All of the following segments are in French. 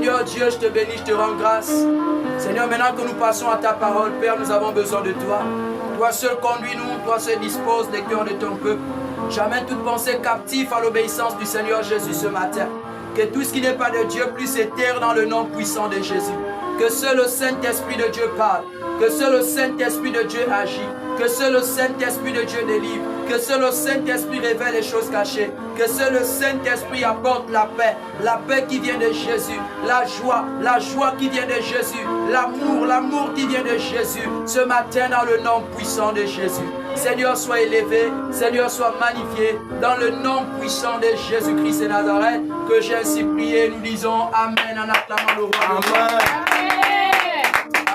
Seigneur Dieu, je te bénis, je te rends grâce. Seigneur, maintenant que nous passons à ta parole, Père, nous avons besoin de toi. Toi seul conduis-nous, toi seul dispose les cœurs de ton peuple. J'amène toute pensée captive à l'obéissance du Seigneur Jésus ce matin. Que tout ce qui n'est pas de Dieu puisse s'éteindre dans le nom puissant de Jésus. Que seul le Saint-Esprit de Dieu parle. Que seul le Saint-Esprit de Dieu agit. Que seul le Saint-Esprit de Dieu délivre. Que seul le Saint-Esprit révèle les choses cachées. Que seul le Saint-Esprit apporte la paix qui vient de Jésus. La joie qui vient de Jésus. L'amour qui vient de Jésus. Ce matin dans le nom puissant de Jésus. Seigneur, sois élevé. Seigneur, sois magnifié. Dans le nom puissant de Jésus-Christ et Nazareth, que j'ai ainsi prié. Nous disons Amen en acclamant le roi. Amen.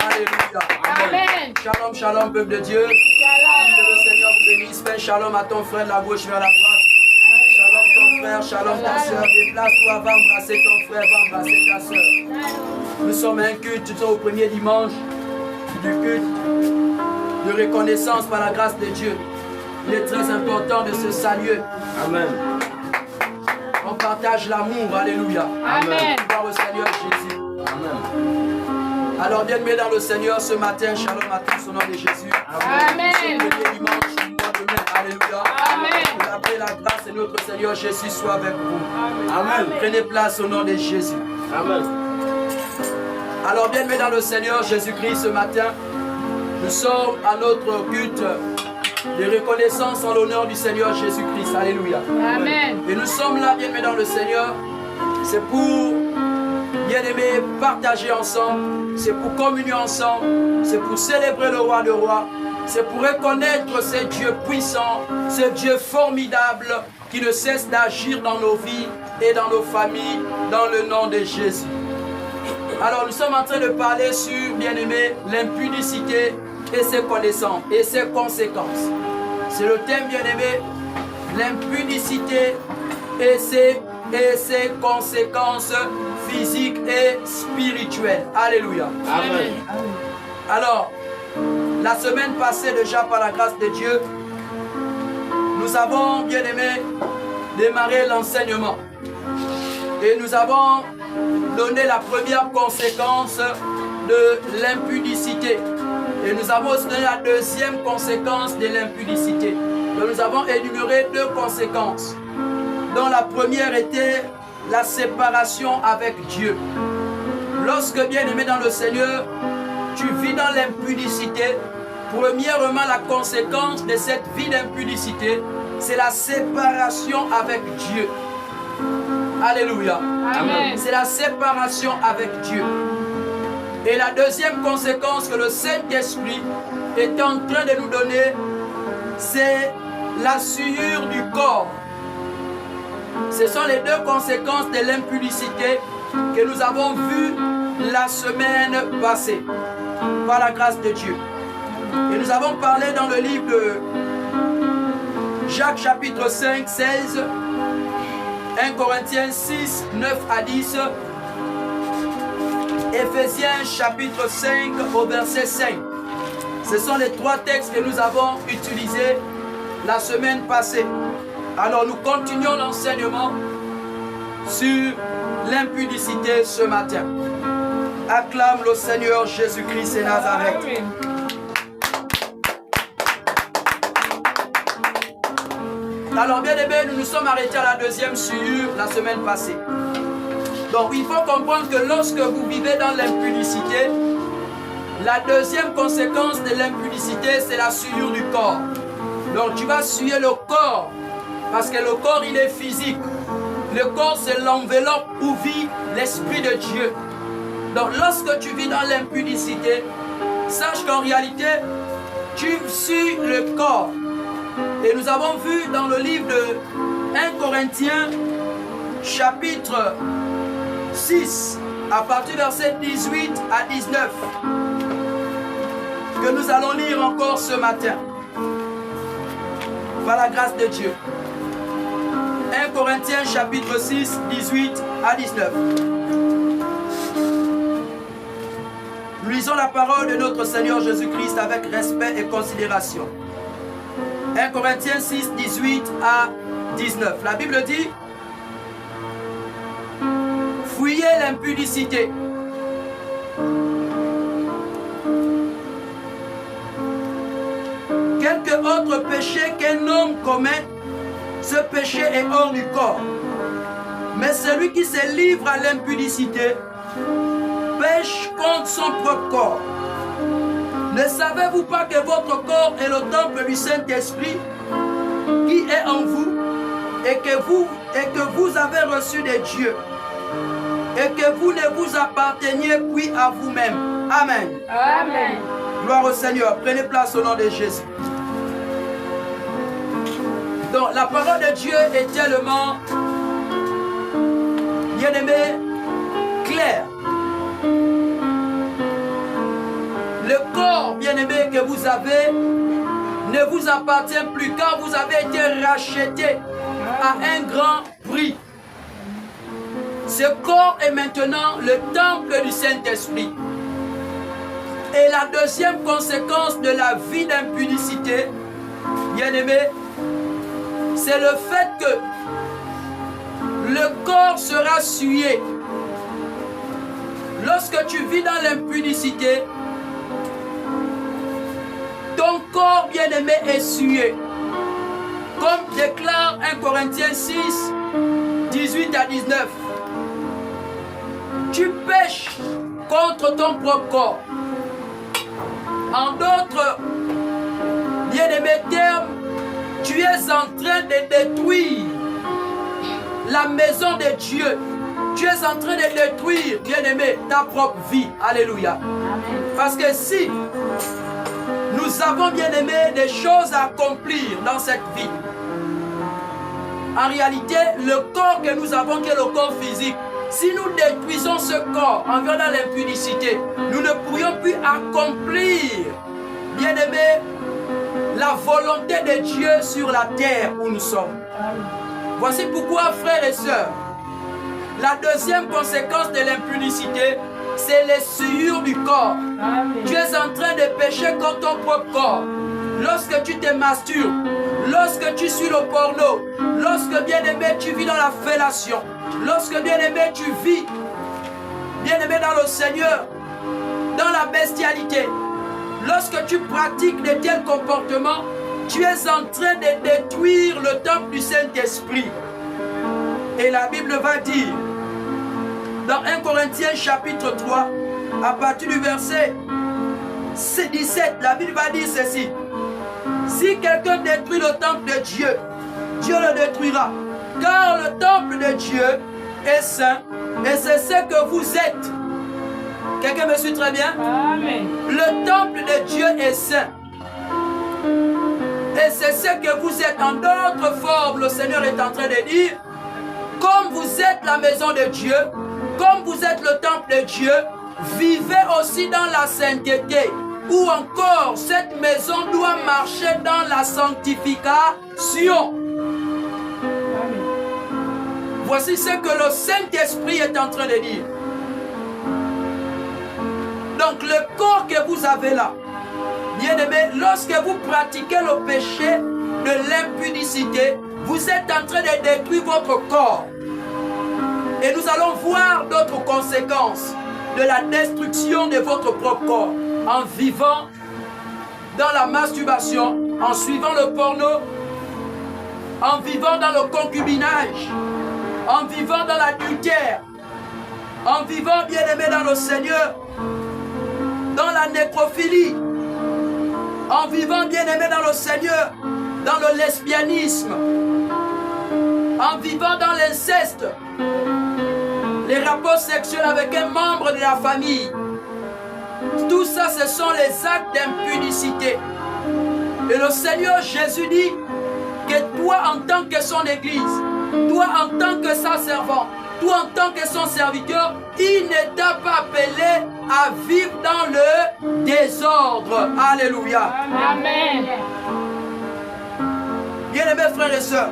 Alléluia. Amen. Shalom, shalom, peuple de Dieu. Shalom. Que le Seigneur vous bénisse. Fais shalom à ton frère de la gauche vers la droite. Shalom ton frère, shalom ta soeur. Déplace-toi, va embrasser ton frère, va embrasser ta soeur. Nous sommes un culte, nous sommes au premier dimanche du culte de reconnaissance par la grâce de Dieu. Il est très important de se saluer. Amen. On partage l'amour, alléluia. Amen. Gloire au Seigneur Jésus. Amen. Alors bien-aimés dans le Seigneur ce matin, shalom à tous au nom de Jésus. Amen. Ce premier dimanche du mois de mai, alléluia. Amen. La paix, la grâce de notre Seigneur Jésus soit avec vous. Amen. Prenez place au nom de Jésus. Amen. Alors bien-aimés dans le Seigneur Jésus-Christ ce matin, nous sommes à notre culte de reconnaissance en l'honneur du Seigneur Jésus-Christ. Alléluia. Amen. Et nous sommes là, bien-aimés dans le Seigneur. C'est pour, bien-aimés, partager ensemble. C'est pour communier ensemble. C'est pour célébrer le roi de rois. C'est pour reconnaître ce Dieu puissant, ce Dieu formidable qui ne cesse d'agir dans nos vies et dans nos familles, dans le nom de Jésus. Alors nous sommes en train de parler sur, bien-aimés, l'impudicité et ses connaissances et ses conséquences. C'est le thème, bien-aimé, l'impudicité et ses conséquences physiques et spirituelles. Alléluia. Amen. Alors, la semaine passée déjà par la grâce de Dieu, nous avons, bien-aimé, démarré l'enseignement. Et nous avons donné la première conséquence de l'impudicité. Et nous avons aussi donné la deuxième conséquence de l'impudicité. Donc nous avons énuméré deux conséquences, dont la première était la séparation avec Dieu. Lorsque, bien-aimé dans le Seigneur, tu vis dans l'impudicité, premièrement, la conséquence de cette vie d'impudicité, c'est la séparation avec Dieu. Alléluia. Amen. C'est la séparation avec Dieu. Et la deuxième conséquence que le Saint-Esprit est en train de nous donner, c'est la souillure du corps. Ce sont les deux conséquences de l'impudicité que nous avons vues la semaine passée, par la grâce de Dieu. Et nous avons parlé dans le livre de Jacques chapitre 5, 16, 1 Corinthiens 6, 9 à 10, Éphésiens chapitre 5 au verset 5. Ce sont les trois textes que nous avons utilisés la semaine passée. Alors nous continuons l'enseignement sur l'impudicité ce matin. Acclame le Seigneur Jésus-Christ et Nazareth. Alors bien aimé, nous nous sommes arrêtés à la deuxième souillure la semaine passée. Donc il faut comprendre que lorsque vous vivez dans l'impudicité, la deuxième conséquence de l'impudicité, c'est la souillure du corps. Donc tu vas souiller le corps, parce que le corps il est physique. Le corps c'est l'enveloppe où vit l'Esprit de Dieu. Donc lorsque tu vis dans l'impudicité, sache qu'en réalité, tu sues le corps. Et nous avons vu dans le livre de 1 Corinthiens, chapitre 6, à partir du verset 18 à 19, que nous allons lire encore ce matin, par la grâce de Dieu. 1 Corinthiens, chapitre 6, 18 à 19. Nous lisons la parole de notre Seigneur Jésus-Christ avec respect et considération. 1 Corinthiens 6, 18 à 19. La Bible dit: fuyez est l'impudicité. Quelque autre péché qu'un homme commet, ce péché est hors du corps. Mais celui qui se livre à l'impudicité pêche contre son propre corps. Ne savez-vous pas que votre corps est le temple du Saint-Esprit qui est en vous et que vous avez reçu de Dieu et que vous ne vous apparteniez plus à vous-même. Amen. Amen. Gloire au Seigneur. Prenez place au nom de Jésus. Donc la parole de Dieu est tellement, bien-aimé, claire. Le corps, bien-aimé, que vous avez ne vous appartient plus car vous avez été racheté à un grand prix. Ce corps est maintenant le temple du Saint-Esprit. Et la deuxième conséquence de la vie d'impudicité, bien-aimé, c'est le fait que le corps sera souillé. Lorsque tu vis dans l'impudicité, ton corps bien-aimé est souillé. Comme déclare 1 Corinthiens 6, 18 à 19. Tu pêches contre ton propre corps. En d'autres bien-aimés termes, tu es en train de détruire la maison de Dieu. Tu es en train de détruire, bien-aimé, ta propre vie. Alléluia. Parce que si nous avons, bien-aimé, des choses à accomplir dans cette vie, en réalité, le corps que nous avons, qui est le corps physique, si nous détruisons ce corps en venant l'impudicité, nous ne pourrions plus accomplir, bien-aimé, la volonté de Dieu sur la terre où nous sommes. Voici pourquoi, frères et sœurs, la deuxième conséquence de l'impudicité, c'est les souillures du corps. Amen. Tu es en train de pécher contre ton propre corps. Lorsque tu te masturbes, lorsque tu suis le porno, lorsque, bien-aimé, tu vis dans la fellation, lorsque, bien-aimé, tu vis, bien-aimé, dans le Seigneur, dans la bestialité, lorsque tu pratiques de tels comportements, tu es en train de détruire le temple du Saint-Esprit. Et la Bible va dire, dans 1 Corinthiens chapitre 3, à partir du verset 17, la Bible va dire ceci. Si quelqu'un détruit le temple de Dieu, Dieu le détruira. Car le temple de Dieu est saint et c'est ce que vous êtes. Quelqu'un me suit très bien? Amen. Le temple de Dieu est saint. Et c'est ce que vous êtes. En d'autres formes, le Seigneur est en train de dire, comme vous êtes la maison de Dieu, comme vous êtes le temple de Dieu, vivez aussi dans la sainteté. Ou encore, cette maison doit marcher dans la sanctification. Amen. Voici ce que le Saint-Esprit est en train de dire. Donc le corps que vous avez là, bien-aimé, lorsque vous pratiquez le péché de l'impudicité, vous êtes en train de détruire votre corps. Et nous allons voir d'autres conséquences de la destruction de votre propre corps en vivant dans la masturbation, en suivant le porno, en vivant dans le concubinage, en vivant dans l'adultère, en vivant, bien-aimé, dans le Seigneur, dans la nécrophilie, en vivant, bien-aimé, dans le Seigneur, dans le lesbianisme, en vivant dans l'inceste, les rapports sexuels avec un membre de la famille. Tout ça, ce sont les actes d'impudicité. Et le Seigneur Jésus dit que toi, en tant que son Église, toi, en tant que sa servante, toi, en tant que son serviteur, il ne t'a pas appelé à vivre dans le désordre. Alléluia. Amen. Bien-aimés frères et sœurs,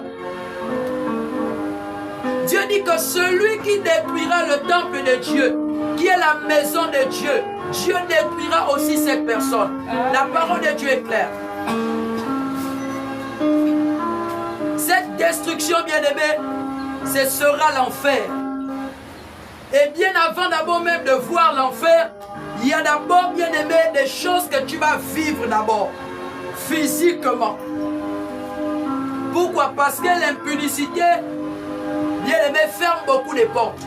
Dieu dit que celui qui détruira le temple de Dieu, qui est la maison de Dieu, Dieu détruira aussi cette personne. La parole de Dieu est claire. Cette destruction, bien-aimée, ce sera l'enfer. Et bien avant d'abord même de voir l'enfer, il y a d'abord, bien aimé, des choses que tu vas vivre d'abord, physiquement. Pourquoi? Parce que l'impudicité, bien aimé, ferme beaucoup de portes.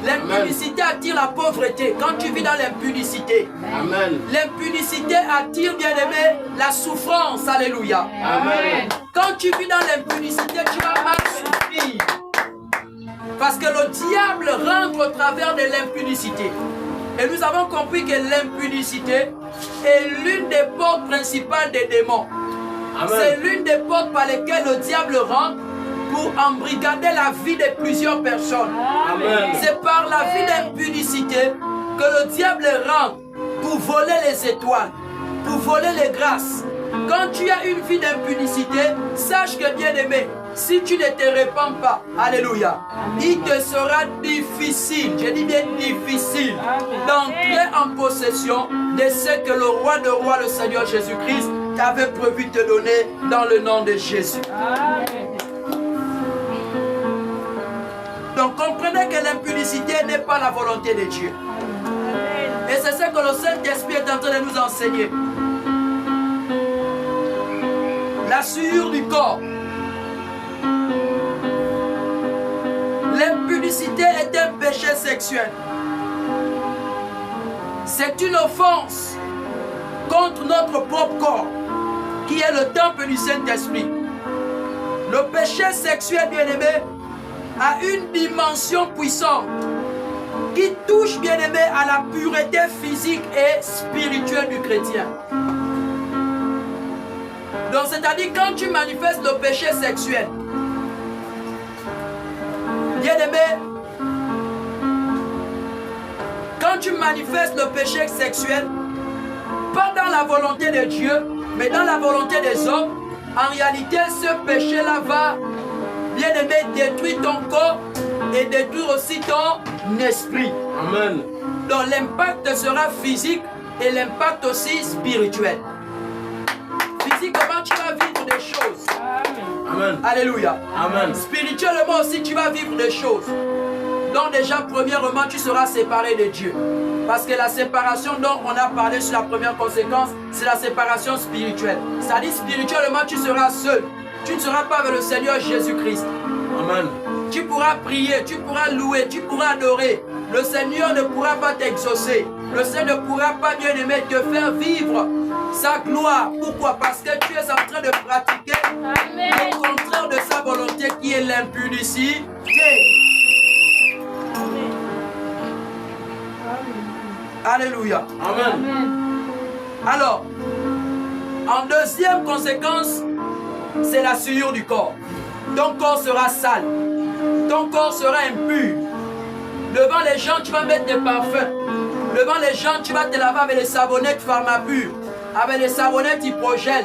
L'impudicité attire la pauvreté quand tu vis dans l'impudicité. L'impunicité attire, bien aimé, la souffrance. Alléluia. Amen. Quand tu vis dans l'impudicité, tu vas mal souffrir. Parce que le diable rentre au travers de l'impudicité. Et nous avons compris que l'impudicité est l'une des portes principales des démons. C'est l'une des portes par lesquelles le diable rentre pour embrigader la vie de plusieurs personnes. C'est par la vie d'impudicité que le diable rentre pour voler les étoiles, pour voler les grâces. Quand tu as une vie d'impudicité, sache que, bien aimé, si tu ne te répands pas, alléluia, il te sera difficile, je dis bien difficile, d'entrer en possession de ce que le roi de rois, le Seigneur Jésus-Christ, t'avait prévu te donner dans le nom de Jésus. Donc comprenez que l'impudicité n'est pas la volonté de Dieu. Et c'est ce que le Saint-Esprit est en train de nous enseigner. La souillure du corps. L'impudicité est un péché sexuel. C'est une offense contre notre propre corps, qui est le temple du Saint-Esprit. Le péché sexuel, bien-aimé, a une dimension puissante qui touche, bien-aimé, à la pureté physique et spirituelle du chrétien. Donc, c'est-à-dire, quand tu manifestes le péché sexuel, bien-aimé, quand tu manifestes le péché sexuel, pas dans la volonté de Dieu, mais dans la volonté des hommes, en réalité, ce péché-là va, bien-aimé, détruire ton corps et détruire aussi ton esprit. Amen. Donc l'impact sera physique et l'impact aussi spirituel. Physiquement, tu vas vivre des choses. Amen. Alléluia. Amen. Spirituellement aussi, tu vas vivre des choses. Donc déjà, premièrement, tu seras séparé de Dieu. Parce que la séparation dont on a parlé sur la première conséquence, c'est la séparation spirituelle. C'est-à-dire, spirituellement, tu seras seul. Tu ne seras pas avec le Seigneur Jésus-Christ. Amen. Tu pourras prier, tu pourras louer, tu pourras adorer. Le Seigneur ne pourra pas t'exaucer. Le Seigneur ne pourra pas, bien aimé, te faire vivre sa gloire. Pourquoi? Parce que tu es en train de pratiquer le contraire de sa volonté qui est l'impudicité. Alléluia. Amen. Alors, en deuxième conséquence, c'est la souillure du corps. Ton corps sera sale. Ton corps sera impur. Devant les gens, tu vas mettre des parfums. Devant les gens, tu vas te laver avec les savonnettes Pharmapur, avec les savonnettes Hyprogel,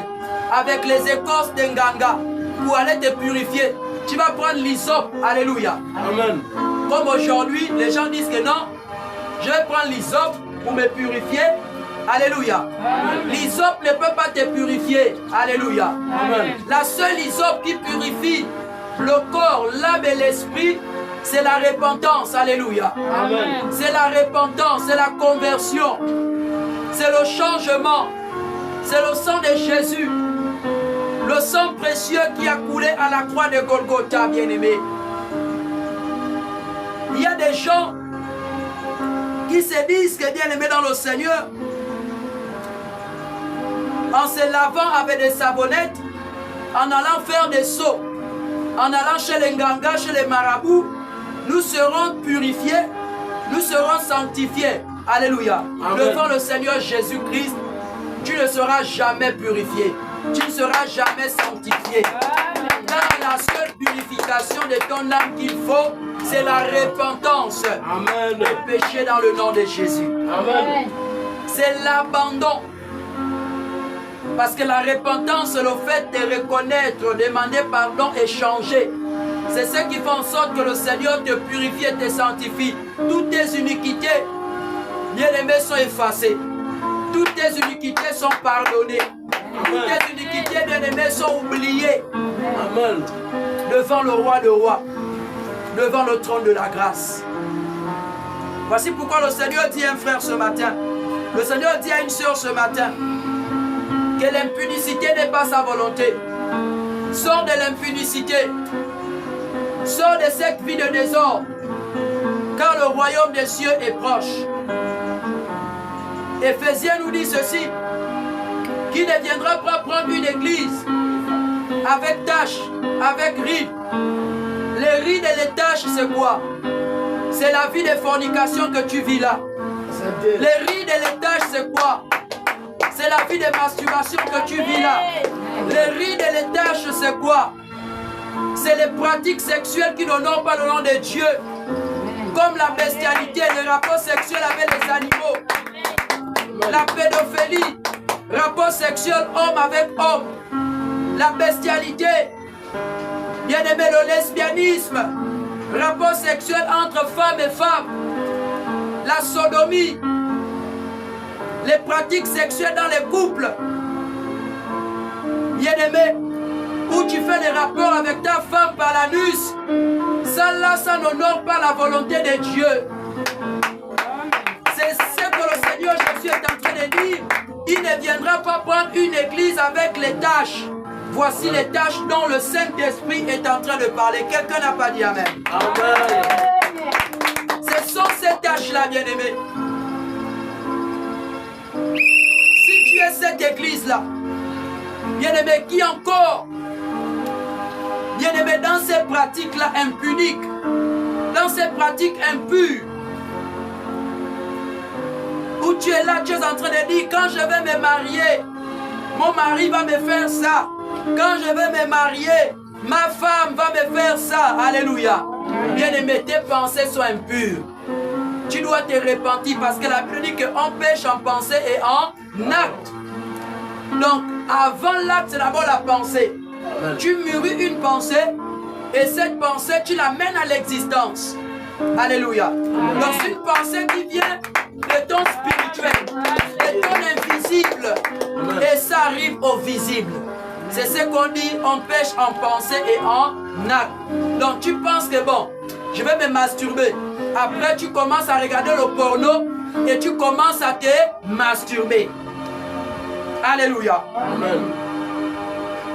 avec les écorces d'Enganga, pour aller te purifier. Tu vas prendre l'hysope. Alléluia. Amen. Comme aujourd'hui, les gens disent que non, je vais prendre l'hysope pour me purifier. Alléluia. L'hysope ne peut pas te purifier. Alléluia. Amen. La seule hysope qui purifie le corps, l'âme et l'esprit, c'est la repentance. Alléluia. Amen. C'est la repentance, c'est la conversion. C'est le changement. C'est le sang de Jésus. Le sang précieux qui a coulé à la croix de Golgotha, bien-aimé. Il y a des gens qui se disent que bien-aimé dans le Seigneur, en se lavant avec des savonnettes, en allant faire des sauts, en allant chez les Nganga, chez les marabouts, nous serons purifiés, nous serons sanctifiés. Alléluia. Amen. Devant le Seigneur Jésus-Christ, tu ne seras jamais purifié. Tu ne seras jamais sanctifié. Car la seule purification de ton âme qu'il faut, c'est la repentance. Amen. Le péché dans le nom de Jésus. Amen. C'est l'abandon. Parce que la repentance, c'est le fait de reconnaître, demander pardon et changer. C'est ce qui fait en sorte que le Seigneur te purifie et te sanctifie. Toutes tes iniquités, bien-aimés, sont effacées. Toutes tes iniquités sont pardonnées. Toutes tes iniquités, bien-aimés, sont oubliées. Amen. Devant le roi de rois, devant le trône de la grâce. Voici pourquoi le Seigneur dit à un frère ce matin, le Seigneur dit à une sœur ce matin, que l'impudicité n'est pas sa volonté. Sors de l'impudicité. Sors de cette vie de désordre. Car le royaume des cieux est proche. Éphésiens nous dit ceci, qui ne viendra pas prendre une église avec tâches, avec rides. Les rides et les tâches, c'est quoi? C'est la vie de fornication que tu vis là. Les rides et les tâches, c'est quoi? C'est la vie de masturbation que tu vis là. Les rides et les tâches, c'est quoi? C'est les pratiques sexuelles qui n'honorent pas le nom de Dieu. Comme la bestialité, les rapports sexuels avec les animaux. La pédophilie, rapport sexuel homme avec homme. La bestialité, bien aimé, le lesbianisme, rapport sexuel entre femmes et femmes. La sodomie, les pratiques sexuelles dans les couples. Bien aimé, où tu fais des rapports avec ta femme par l'anus, ça là, ça n'honore pas la volonté de Dieu. C'est ce que le Seigneur Jésus est en train de dire. Il ne viendra pas prendre une église avec les tâches. Voici les tâches dont le Saint-Esprit est en train de parler. Quelqu'un n'a pas dit Amen. Amen. Ce sont ces tâches-là, bien-aimés. Si tu es cette église-là, bien-aimé, qui encore, bien-aimé, dans ces pratiques-là impuniques, dans ces pratiques impures, où tu es là, tu es en train de dire, quand je vais me marier, mon mari va me faire ça. Quand je vais me marier, ma femme va me faire ça. Alléluia. Bien-aimé, tes pensées sont impures. Tu dois te repentir parce que la Bible dit qu'on pêche en pensée et en acte. Donc, avant l'acte, c'est d'abord la pensée. Tu mûris une pensée et cette pensée, tu l'amènes à l'existence. Alléluia. Donc, c'est une pensée qui vient de ton spirituel, de ton invisible. Et ça arrive au visible. C'est ce qu'on dit, on pêche en pensée et en acte. Donc, tu penses que bon, je vais me masturber. Après, tu commences à regarder le porno et tu commences à te masturber. Alléluia. Amen.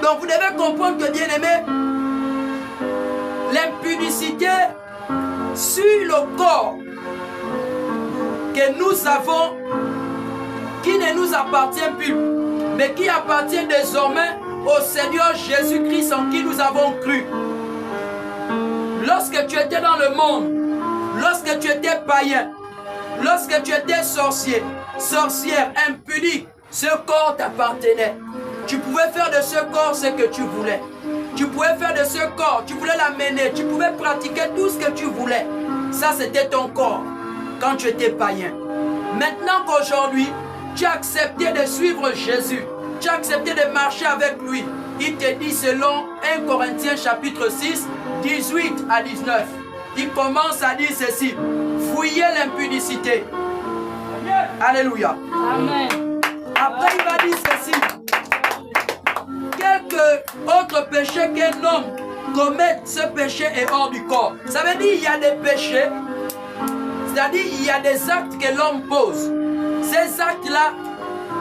Donc, vous devez comprendre que, bien aimé, l'impudicité sur le corps que nous avons, qui ne nous appartient plus, mais qui appartient désormais au Seigneur Jésus-Christ en qui nous avons cru. Lorsque tu étais dans le monde, lorsque tu étais païen, lorsque tu étais sorcier, sorcière, impunique, ce corps t'appartenait. Tu pouvais faire de ce corps ce que tu voulais. Tu pouvais faire de ce corps, tu voulais l'amener, tu pouvais pratiquer tout ce que tu voulais. Ça, c'était ton corps quand tu étais païen. Maintenant qu'aujourd'hui, tu as accepté de suivre Jésus, tu as accepté de marcher avec lui. Il te dit selon 1 Corinthiens chapitre 6, 18 à 19. Il commence à dire ceci. Fouillez l'impudicité. Alléluia. Amen. Après, il va dire ceci. Quelque autre péché qu'un homme commette, ce péché est hors du corps. Ça veut dire qu'il y a des péchés, c'est-à-dire il y a des actes que l'homme pose. Ces actes-là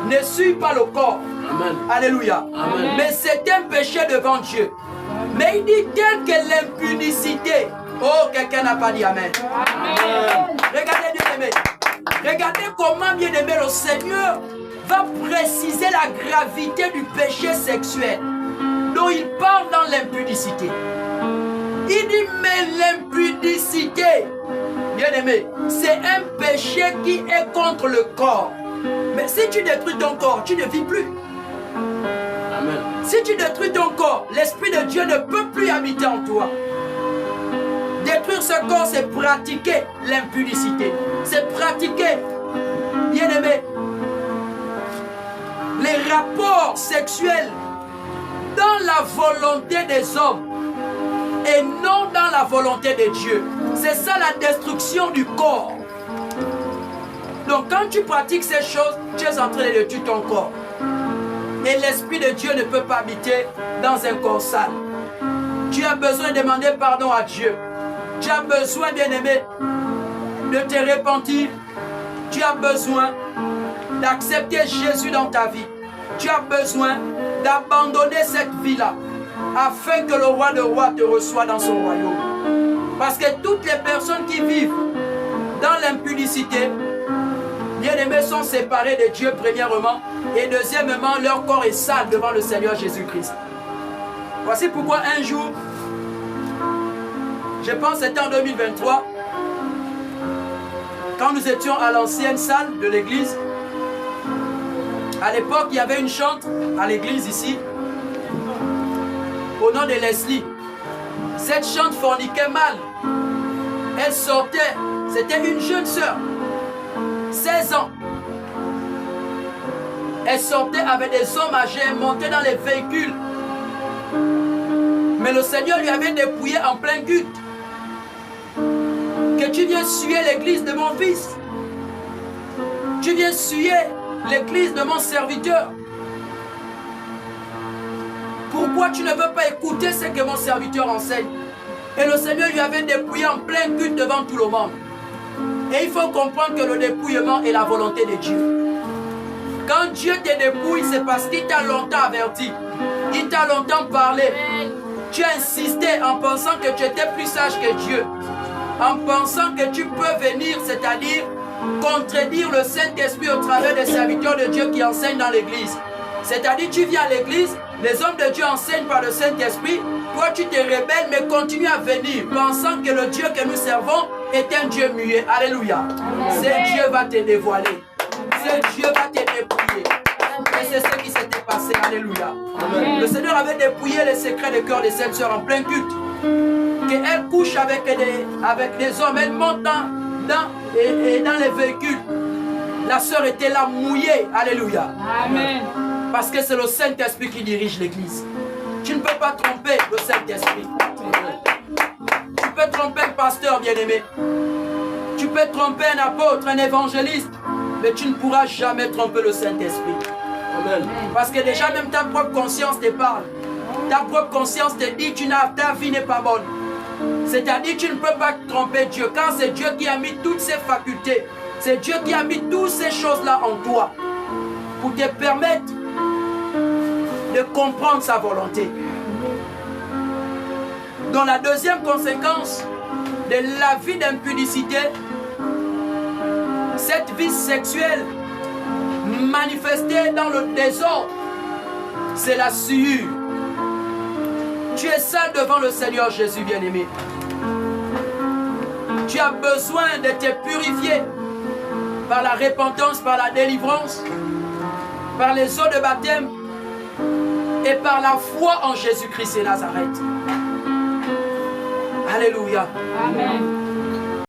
ne suivent pas le corps. Amen. Alléluia. Amen. Mais c'est un péché devant Dieu. Mais il dit tel que l'impudicité. Oh, quelqu'un n'a pas dit Amen. Amen. Regardez, bien-aimé. Regardez comment, bien-aimé, le Seigneur va préciser la gravité du péché sexuel. Donc, il parle dans l'impudicité. Il dit, mais l'impudicité, bien-aimé, c'est un péché qui est contre le corps. Mais si tu détruis ton corps, tu ne vis plus. Amen. Si tu détruis ton corps, l'Esprit de Dieu ne peut plus habiter en toi. Détruire ce corps, c'est pratiquer l'impudicité. C'est pratiquer, bien-aimé, les rapports sexuels dans la volonté des hommes et non dans la volonté de Dieu. C'est ça la destruction du corps. Donc quand tu pratiques ces choses, tu es en train de détruire ton corps. Et l'Esprit de Dieu ne peut pas habiter dans un corps sale. Tu as besoin de demander pardon à Dieu. Tu as besoin, bien-aimé, de te repentir. Tu as besoin d'accepter Jésus dans ta vie. Tu as besoin d'abandonner cette vie-là afin que le roi de rois te reçoive dans son royaume. Parce que toutes les personnes qui vivent dans l'impudicité, bien-aimés, sont séparés de Dieu premièrement et deuxièmement, leur corps est sale devant le Seigneur Jésus-Christ. Voici pourquoi un jour, je pense que c'était en 2023, quand nous étions à l'ancienne salle de l'église, à l'époque, il y avait une chante à l'église ici, au nom de Leslie. Cette chante forniquait mal. Elle sortait, c'était une jeune sœur, 16 ans. Elle sortait avec des hommes âgés, montait dans les véhicules. Mais le Seigneur lui avait dépouillé en plein culte. Que tu viens suer l'église de mon fils. Tu viens suer l'église de mon serviteur. Pourquoi tu ne veux pas écouter ce que mon serviteur enseigne? Et le Seigneur lui avait dépouillé en plein culte devant tout le monde. Et il faut comprendre que le dépouillement est la volonté de Dieu. Quand Dieu te dépouille, c'est parce qu'il t'a longtemps averti. Il t'a longtemps parlé. Tu as insisté en pensant que tu étais plus sage que Dieu. En pensant que tu peux venir, c'est-à-dire contredire le Saint-Esprit au travers des serviteurs de Dieu qui enseignent dans l'église. C'est-à-dire tu viens à l'église, les hommes de Dieu enseignent par le Saint-Esprit, toi tu te rebelles mais continue à venir pensant que le Dieu que nous servons est un Dieu muet. Alléluia. Ce Dieu va te dévoiler. Ce Dieu va te dépouiller. Et c'est ce qui s'était passé. Alléluia. Amen. Le Seigneur avait dépouillé les secrets du cœur de cette sœur en plein culte. Qu'elle couche avec des hommes, elle monte dans les véhicules. La sœur était là mouillée. Alléluia. Amen. Parce que c'est le Saint-Esprit qui dirige l'église. Tu ne peux pas tromper le Saint-Esprit. Tu peux tromper un pasteur bien-aimé. Tu peux tromper un apôtre, un évangéliste. Mais tu ne pourras jamais tromper le Saint-Esprit. Amen. Parce que déjà même ta propre conscience te parle. Ta propre conscience te dit que ta vie n'est pas bonne. C'est-à-dire tu ne peux pas tromper Dieu. Car c'est Dieu qui a mis toutes ces facultés. C'est Dieu qui a mis toutes ces choses-là en toi. Pour te permettre de comprendre sa volonté. Donc la deuxième conséquence de la vie d'impudicité, cette vie sexuelle manifestée dans le désordre, c'est la souillure. Tu es sale devant le Seigneur Jésus bien-aimé. Tu as besoin de te purifier par la repentance, par la délivrance, par les eaux de baptême et par la foi en Jésus-Christ et Nazareth. Alléluia. Amen.